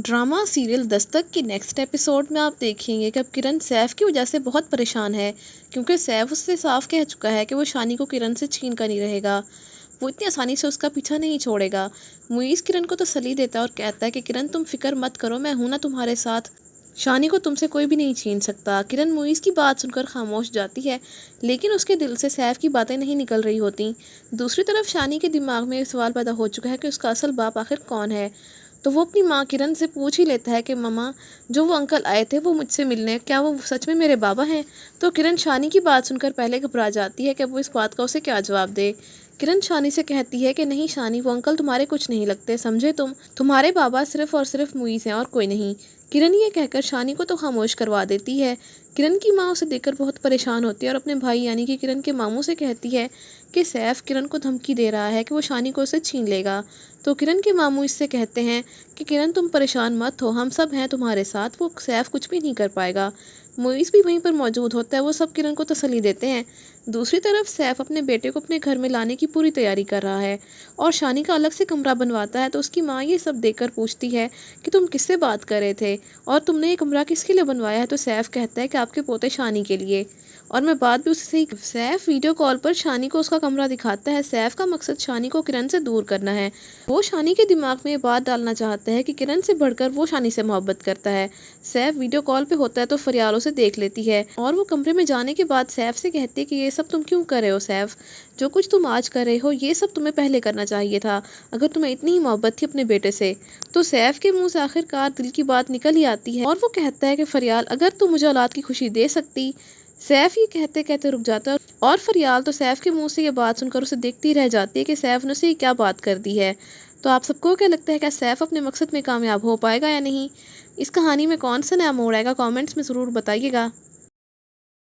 Drama serial دستک کی next episode میں آپ دیکھیں گے کہ اب کرن سیف کی وجہ سے بہت پریشان ہے، کیونکہ سیف اس سے صاف کہہ چکا ہے کہ وہ شانی کو کرن سے چھین کر نہیں رہے گا، وہ اتنی آسانی سے اس کا پیچھا نہیں چھوڑے گا۔ معیز کرن کو تسلی دیتا ہے اور کہتا ہے کہ کرن تم فکر مت کرو، میں ہوں نا تمہارے ساتھ، شانی کو تم سے کوئی بھی نہیں چھین سکتا۔ کرن معیز کی بات سن کر خاموش جاتی ہے، لیکن اس کے دل سے سیف کی باتیں نہیں نکل رہی ہوتی۔ دوسری طرف شانی کے دماغ میں یہ سوال پیدا ہو چکا ہے کہ اس کا اصل باپ آخر کون ہے، تو وہ اپنی ماں کرن سے پوچھ ہی لیتا ہے کہ ماما، جو وہ انکل آئے تھے وہ مجھ سے ملنے، کیا وہ سچ میں میرے بابا ہیں؟ تو کرن شانی کی بات سن کر پہلے گھبرا جاتی ہے کہ وہ اس بات کا اسے کیا جواب دے۔ کرن شانی سے کہتی ہے کہ نہیں شانی، وہ انکل تمہارے کچھ نہیں لگتے، سمجھے تمہارے بابا صرف اور صرف معیز ہیں اور کوئی نہیں۔ کرن یہ کہہ کر شانی کو تو خاموش کروا دیتی ہے۔ کرن کی ماں اسے دیکھ کر بہت پریشان ہوتی ہے اور اپنے بھائی یعنی کہ کرن کے ماموں سے کہتی ہے کہ سیف کرن کو دھمکی دے رہا ہے کہ وہ شانی کو اسے چھین لے گا۔ تو کرن کے ماموں اس سے کہتے ہیں کہ کرن تم پریشان مت ہو، ہم سب ہیں تمہارے ساتھ، وہ سیف کچھ بھی نہیں کر پائے گا۔ معیز بھی وہیں پر موجود ہوتا ہے، وہ سب کرن کو تسلی دیتے ہیں۔ دوسری طرف سیف اپنے بیٹے کو اپنے گھر میں لانے کی پوری تیاری کر رہا ہے اور شانی کا الگ سے کمرہ بنواتا ہے، تو اس کی ماں یہ سب دیکھ کر پوچھتی ہے کہ تم کس سے بات کر رہے تھے اور تم نے یہ کمرہ کس کے لیے بنوایا ہے؟ تو سیف کہتا ہے کہ آپ کے پوتے شانی کے لیے، اور میں بات بھی اسی سے ہی۔ سیف ویڈیو کال پر شانی کو اس کا کمرہ دکھاتا ہے۔ سیف کا مقصد شانی کو کرن سے دور کرنا ہے، وہ شانی کے دماغ میں یہ بات ڈالنا چاہتا ہے کہ کرن سے بڑھ کر وہ شانی سے محبت کرتا ہے۔ سیف ویڈیو کال پہ ہوتا ہے تو فریال اسے دیکھ لیتی ہے اور وہ کمرے میں جانے کے بعد سیف سے کہتی ہے کہ یہ سب تم کیوں کر رہے ہو سیف، جو کچھ تم آج کر رہے ہو یہ سب تمہیں پہلے کرنا چاہیے تھا اگر تمہیں اتنی ہی محبت تھی اپنے بیٹے سے۔ تو سیف کے منہ سے آخرکار دل کی بات نکل ہی آتی ہے اور وہ کہتا ہے کہ فریال، اگر تم مجھے اولاد کی خوشی دے سکتی۔ سیف یہ کہتے کہتے رک جاتا ہے اور فریال تو سیف کے منہ سے یہ بات سن کر اسے دیکھتی رہ جاتی ہے کہ سیف نے اسے کیا بات کر دی ہے۔ تو آپ سب کو کیا لگتا ہے کہ سیف اپنے مقصد میں کامیاب ہو پائے گا یا نہیں؟ اس کہانی میں کون سا نیا موڑ آئے گا؟ کامنٹس میں ضرور بتائیے گا۔